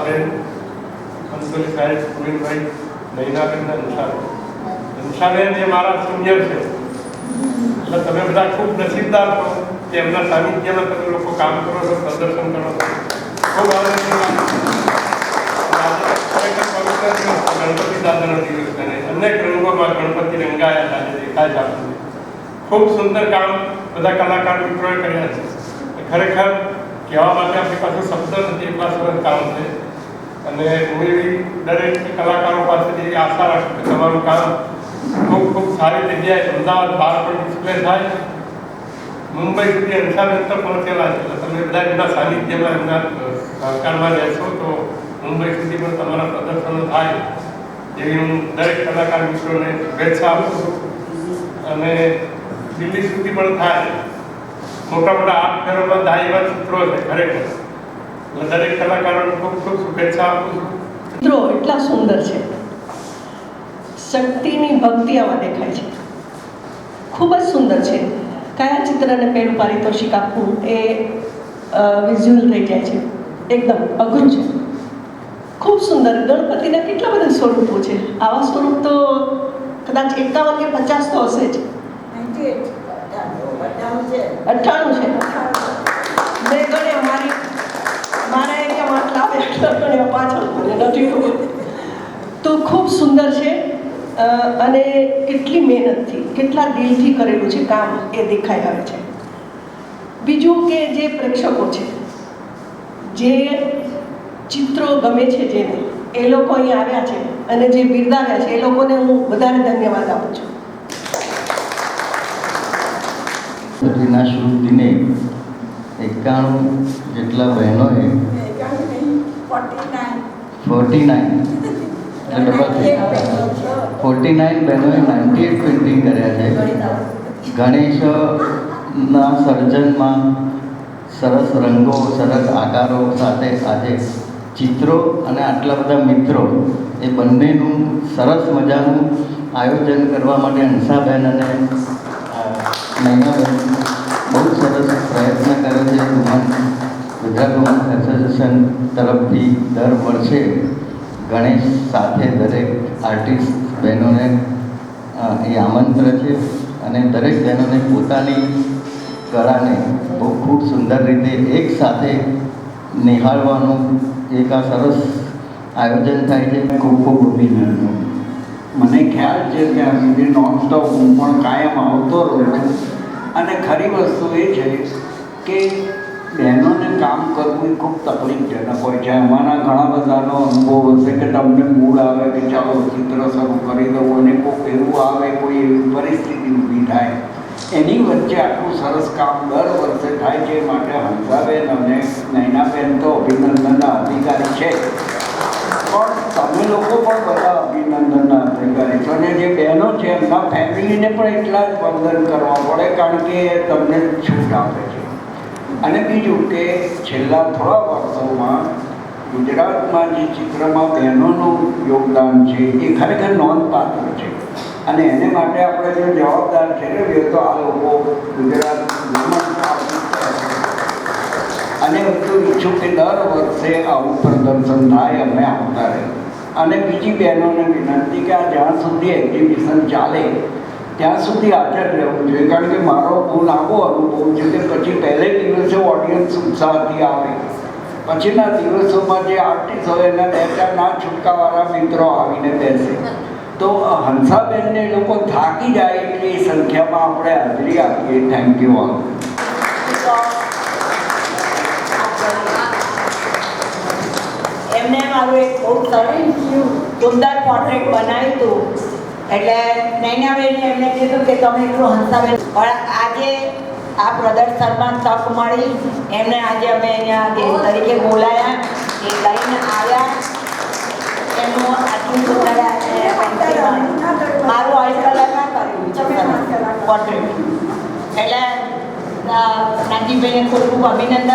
હંસાબેન, અંજલી સાહેબ, સુનિલભાઈ, નૈનાબેન, હંસાબેન એ મારા સિનિયર છે, એટલે તમે બધા ખૂબ નસીબદાર છો કે એમના સાનિધ્યમાં તમે લોકો કામ કરો છો, પ્રદર્શન કરો છો. ખૂબ આનંદની વાત. ગણપતિ દાદાનો દિવસ કરે, અનેક રંગોમાં ગણપતિ રંગાયા આજે દેખાય છે આપણને. ખૂબ સુંદર કામ બધા કલાકાર મિત્રોએ કર્યા છે. ખરેખર કહેવા માટે આપણી પાસે શબ્દ નથી, એટલા સરસ કામ છે. અને હું એવી દરેક કલાકારો પાસેથી આશા રાખું કે તમારું કામ ખૂબ ખૂબ સારી જગ્યાએ અમદાવાદ બહાર પણ ડિસ્પ્લે થાય. મુંબઈ સુધી હંસાબેન તો પહોંચેલા છે, એટલે તમે બધા એમના સાનિધ્યમાં એમના સહકારમાં રહેશો તો મુંબઈ સુધી પણ તમારા પ્રદર્શનો થાય એવી હું દરેક કલાકાર મિત્રોને શુભેચ્છા આપું છું. અને દિલ્હી સુધી પણ થાય. મોટા મોટા આર્ટ ફેરોમાં થાય એવા ચિત્રો છે ખરેખર. એટલે દરેક કલાકારોને ખૂબ ખૂબ શુભેચ્છા આપું છું. ચિત્રો એટલા સુંદર છે, શક્તિની ભક્તિ આમાં દેખાય છે, ખૂબ જ સુંદર છે. કયા ચિત્રને પહેલું પારિતોષિક આપવું એ વિઝ્યુઅલ રહી જાય છે, એકદમ અઘરું છે. ખૂબ સુંદર. ગણપતિના કેટલા બધા સ્વરૂપો છે. આવા સ્વરૂપ તો કદાચ 51 કે 50 તો હશે જ. 98 છે. મેં ગણ્યા મારા એરિયામાં આટલા આવે આટલા ગણ્યા, પાછળ મને નથી ખબર. તો ખૂબ સુંદર છે અને કેટલી મહેનતથી, કેટલા દિલથી કરેલું છે કામ એ દેખાઈ આવે છે. બીજું કે જે પ્રેક્ષકો છે, જે ચિત્રો ગમે છે જેને, એ લોકો અહીં આવ્યા છે અને જે બિરદાવ્યા છે એ લોકોને હું વધારે ધન્યવાદ આપું છું. ના શુભ દિને 91 જેટલા બહેનોએ 49 બહેનોએ 98 પેઇન્ટિંગ કર્યા છે. ગણેશના સર્જનમાં સરસ રંગો, સરસ આકારો સાથે આજે ચિત્રો અને આટલા બધા મિત્રો એ બંનેનું સરસ મજાનું આયોજન કરવા માટે હંસાબેન અને નૈનાબેન બહુ સરસ પ્રયત્ન કર્યો છે. ગુજરાત વુમન એસોસિએશન તરફથી દર વર્ષે ગણેશ સાથે દરેક આર્ટિસ્ટ બહેનોને એ આમંત્રણ છે અને દરેક બહેનોને પોતાની કળાને બહુ ખૂબ સુંદર રીતે એક સાથે નિહાળવાનું એક આ સરસ આયોજન થાય છે. ખૂબ ખૂબ અભિનંદન. મને ખ્યાલ છે ત્યાં સુધી નોનસ્ટોપ હું પણ કાયમ આવતો રહું છું. અને ખરી વસ્તુ એ છે કે બહેનોને કામ કરવું એ ખૂબ તકલીફજનક હોય છે. અમારા ઘણા બધાનો અનુભવ હશે કે તમને મૂડ આવે કે ચાલો ચિત્ર શરૂ કરી દઉં અને કોઈક એવું આવે, કોઈ એવી પરિસ્થિતિ ઊભી થાય, એની વચ્ચે આટલું સરસ કામ દર વર્ષે થાય છે. માટે હંસાબેન અને નૈનાબેન તો અભિનંદનના અધિકારી છે, પણ તમે લોકો પણ બધા અભિનંદનના અધિકારી છો. અને જે બહેનો છે એમના ફેમિલીને પણ એટલા જ વંદન કરવા પડે, કારણ કે તમને છૂટ આપે છે. અને બીજું કે છેલ્લા થોડા વર્ષોમાં ગુજરાતમાં જે ચિત્રમાં બહેનોનું યોગદાન છે એ ખરેખર નોંધપાત્ર છે. અને એને માટે આપણે જો જવાબદાર ઠેરવીએ તો આ લોકો ગુજરાત અને હું તો ઈચ્છું કે દર વર્ષે આવું પ્રદર્શન થાય, અમે આવતા રહે. અને બીજી બહેનોને વિનંતી કે આ જ્યાં સુધી એક્ઝિબિશન ચાલે ત્યાં સુધી હાજર રહેવું જોઈએ, કારણ કે મારો બહુ લાંબો અનુભવ છે કે પછી પહેલે દિવસે ઓડિયન્સ ઉત્સાહથી આવે, પછીના દિવસોમાં જે આર્ટિસ્ટ હોય એના 2-4 ના છૂટકાવાળા મિત્રો આવીને બેસે. તો હંસાબેનને લોકો થાકી જાય એટલી સંખ્યામાં આપણે હાજરી આપીએ. Thank you all. એમને મારું એક બહુ સરસ સુંદર પોર્ટ્રેટ બનાવ્યું હતું. એટલે નૈનાબેને એમને કીધું કે તમે એટલું હંસાબેન, પણ આજે આ પ્રદર્શનમાં તક મળી, એમને આજે અમે અહીંયા ગેસ્ટ તરીકે બોલાયા, એ લઈને આવ્યા. એમનું આટલું સુંદર મારું 8 કલાકમાં કર્યું છે પોર્ટ્રેટ. એટલે નાનજીભાઈને ખૂબ ખૂબ અભિનંદન.